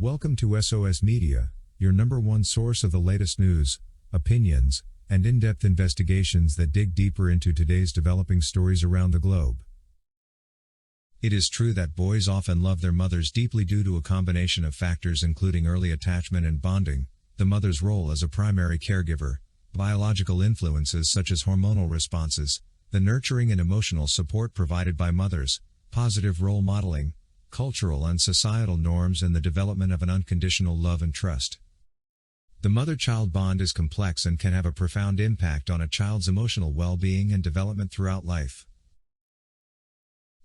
Welcome to SOS Media, your number one source of the latest news, opinions, and in-depth investigations that dig deeper into today's developing stories around the globe. It is true that boys often love their mothers deeply due to a combination of factors including early attachment and bonding, the mother's role as a primary caregiver, biological influences such as hormonal responses, the nurturing and emotional support provided by mothers, positive role modeling, cultural and societal norms, and the development of an unconditional love and trust. The mother-child bond is complex and can have a profound impact on a child's emotional well-being and development throughout life.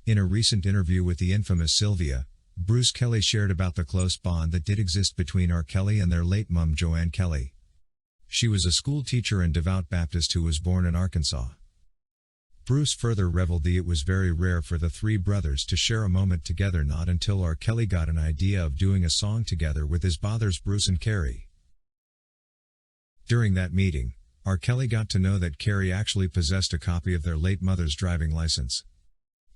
In a recent interview with the infamous Sylvia, Bruce Kelly shared about the close bond that did exist between R. Kelly and their late mom Joanne Kelly. She was a school teacher and devout Baptist who was born in Arkansas. Bruce further reveled that it was very rare for the three brothers to share a moment together, not until R. Kelly got an idea of doing a song together with his brothers Bruce and Carrie. During that meeting, R. Kelly got to know that Carrie actually possessed a copy of their late mother's driving license.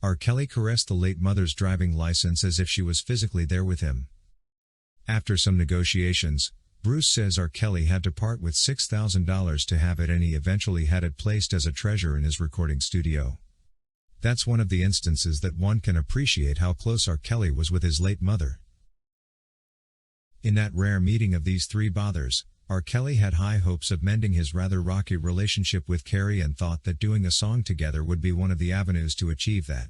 R. Kelly caressed the late mother's driving license as if she was physically there with him. After some negotiations, Bruce says R. Kelly had to part with $6,000 to have it, and he eventually had it placed as a treasure in his recording studio. That's one of the instances that one can appreciate how close R. Kelly was with his late mother. In that rare meeting of these three brothers, R. Kelly had high hopes of mending his rather rocky relationship with Carrie and thought that doing a song together would be one of the avenues to achieve that.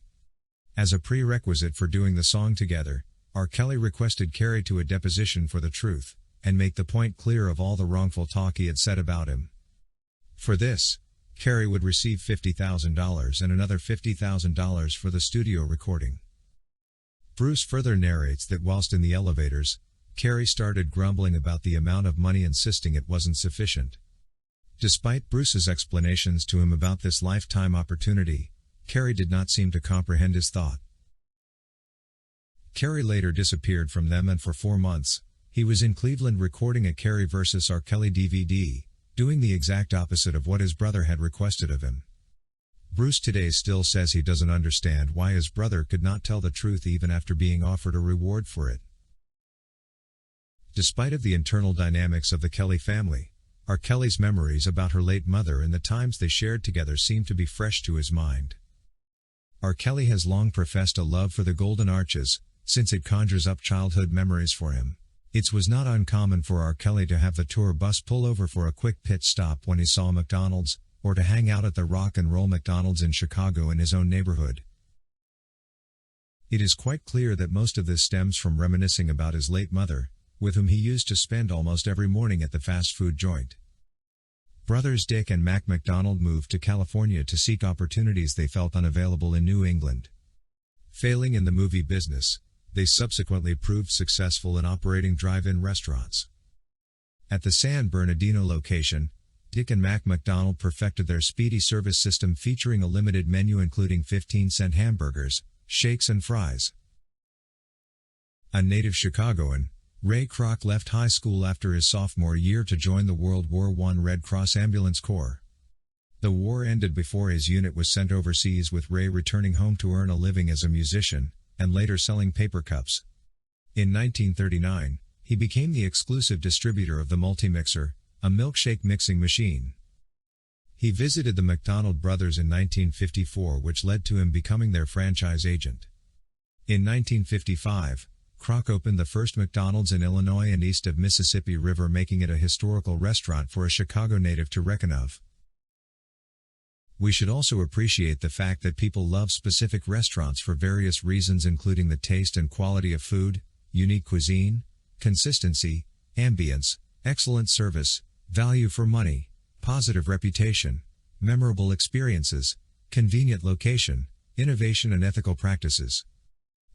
As a prerequisite for doing the song together, R. Kelly requested Carrie to a deposition for the truth, and make the point clear of all the wrongful talk he had said about him. For this, Carrie would receive $50,000 and another $50,000 for the studio recording. Bruce further narrates that whilst in the elevators, Carrie started grumbling about the amount of money, insisting it wasn't sufficient. Despite Bruce's explanations to him about this lifetime opportunity, Carrie did not seem to comprehend his thought. Carrie later disappeared from them, and for 4 months, he was in Cleveland recording a Carrie vs. R. Kelly DVD, doing the exact opposite of what his brother had requested of him. Bruce today still says he doesn't understand why his brother could not tell the truth even after being offered a reward for it. Despite of the internal dynamics of the Kelly family, R. Kelly's memories about her late mother and the times they shared together seem to be fresh to his mind. R. Kelly has long professed a love for the Golden Arches, since it conjures up childhood memories for him. It was not uncommon for R. Kelly to have the tour bus pull over for a quick pit stop when he saw McDonald's, or to hang out at the Rock and Roll McDonald's in Chicago in his own neighborhood. It is quite clear that most of this stems from reminiscing about his late mother, with whom he used to spend almost every morning at the fast food joint. Brothers Dick and Mac McDonald moved to California to seek opportunities they felt unavailable in New England. Failing in the movie business, they subsequently proved successful in operating drive-in restaurants. At the San Bernardino location, Dick and Mac McDonald perfected their speedy service system, featuring a limited menu including 15-cent hamburgers, shakes and fries. A native Chicagoan, Ray Kroc left high school after his sophomore year to join the World War I Red Cross Ambulance Corps. The war ended before his unit was sent overseas, with Ray returning home to earn a living as a musician, and later selling paper cups. In 1939, he became the exclusive distributor of the Multi-Mixer, a milkshake mixing machine. He visited the McDonald brothers in 1954, which led to him becoming their franchise agent. In 1955, Kroc opened the first McDonald's in Illinois and east of Mississippi River, making it a historical restaurant for a Chicago native to reckon of. We should also appreciate the fact that people love specific restaurants for various reasons, including the taste and quality of food, unique cuisine, consistency, ambience, excellent service, value for money, positive reputation, memorable experiences, convenient location, innovation and ethical practices.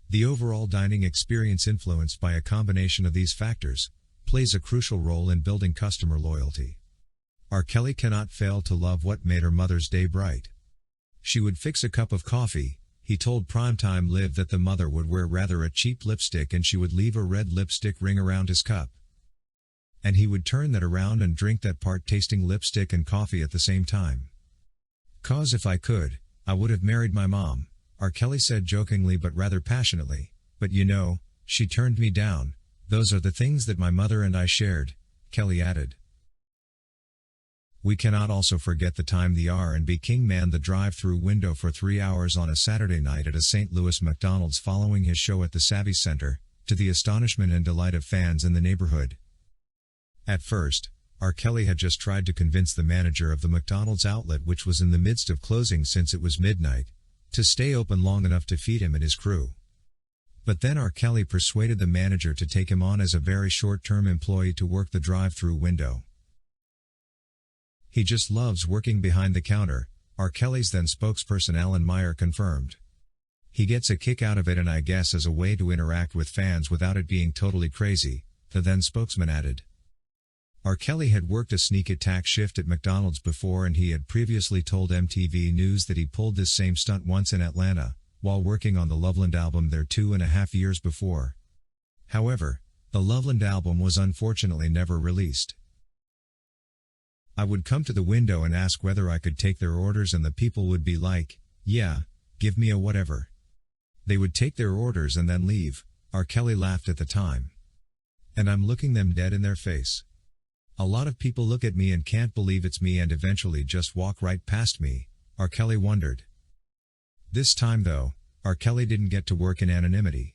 The overall dining experience, influenced by a combination of these factors, plays a crucial role in building customer loyalty. R. Kelly cannot fail to love what made her Mother's Day bright. She would fix a cup of coffee. He told Primetime Live that the mother would wear rather a cheap lipstick and she would leave a red lipstick ring around his cup. And he would turn that around and drink that part, tasting lipstick and coffee at the same time. "'Cause if I could, I would have married my mom," R. Kelly said jokingly but rather passionately, "but you know, she turned me down," Those are the things that my mother and I shared, Kelly added. We cannot also forget the time the R&B king manned the drive-through window for 3 hours on a Saturday night at a St. Louis McDonald's following his show at the Savvy Center, to the astonishment and delight of fans in the neighborhood. At first, R. Kelly had just tried to convince the manager of the McDonald's outlet, which was in the midst of closing since it was midnight, to stay open long enough to feed him and his crew. But then R. Kelly persuaded the manager to take him on as a very short-term employee to work the drive-through window. He just loves working behind the counter, R. Kelly's then spokesperson Alan Meyer confirmed. He gets a kick out of it, and I guess as a way to interact with fans without it being totally crazy, the then spokesman added. R. Kelly had worked a sneak attack shift at McDonald's before, and he had previously told MTV News that he pulled this same stunt once in Atlanta, while working on the Loveland album there 2.5 years before. However, the Loveland album was unfortunately never released. I would come to the window and ask whether I could take their orders, and the people would be like, yeah, give me a whatever. They would take their orders and then leave, R. Kelly laughed at the time. And I'm looking them dead in their face. A lot of people look at me and can't believe it's me and eventually just walk right past me, R. Kelly wondered. This time though, R. Kelly didn't get to work in anonymity.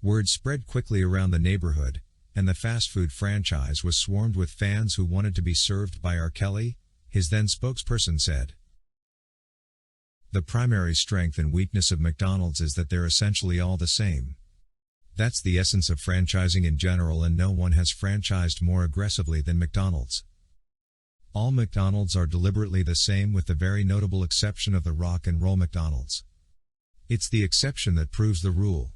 Word spread quickly around the neighborhood, and the fast food franchise was swarmed with fans who wanted to be served by R. Kelly, his then spokesperson said. The primary strength and weakness of McDonald's is that they're essentially all the same. That's the essence of franchising in general, and no one has franchised more aggressively than McDonald's. All McDonald's are deliberately the same, with the very notable exception of the rock and roll McDonald's. It's the exception that proves the rule.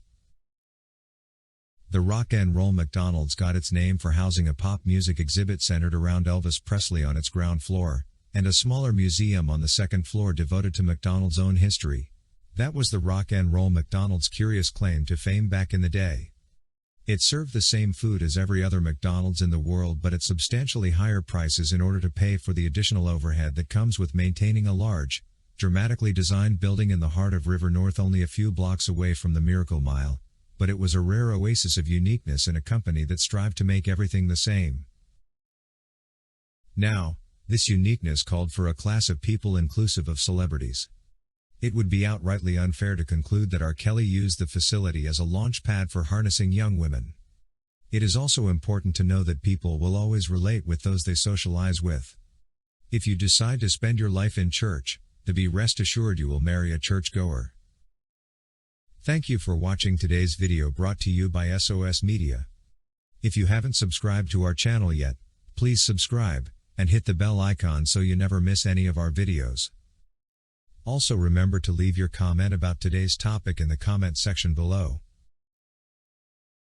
The Rock and Roll McDonald's got its name for housing a pop music exhibit centered around Elvis Presley on its ground floor, and a smaller museum on the second floor devoted to McDonald's own history. That was the Rock and Roll McDonald's curious claim to fame back in the day. It served the same food as every other McDonald's in the world, but at substantially higher prices in order to pay for the additional overhead that comes with maintaining a large, dramatically designed building in the heart of River North, only a few blocks away from the Miracle Mile. But it was a rare oasis of uniqueness in a company that strived to make everything the same. Now, this uniqueness called for a class of people inclusive of celebrities. It would be outrightly unfair to conclude that R. Kelly used the facility as a launch pad for harnessing young women. It is also important to know that people will always relate with those they socialize with. If you decide to spend your life in church, be rest assured you will marry a churchgoer. Thank you for watching today's video, brought to you by SOS Media. If you haven't subscribed to our channel yet, please subscribe, and hit the bell icon so you never miss any of our videos. Also remember to leave your comment about today's topic in the comment section below.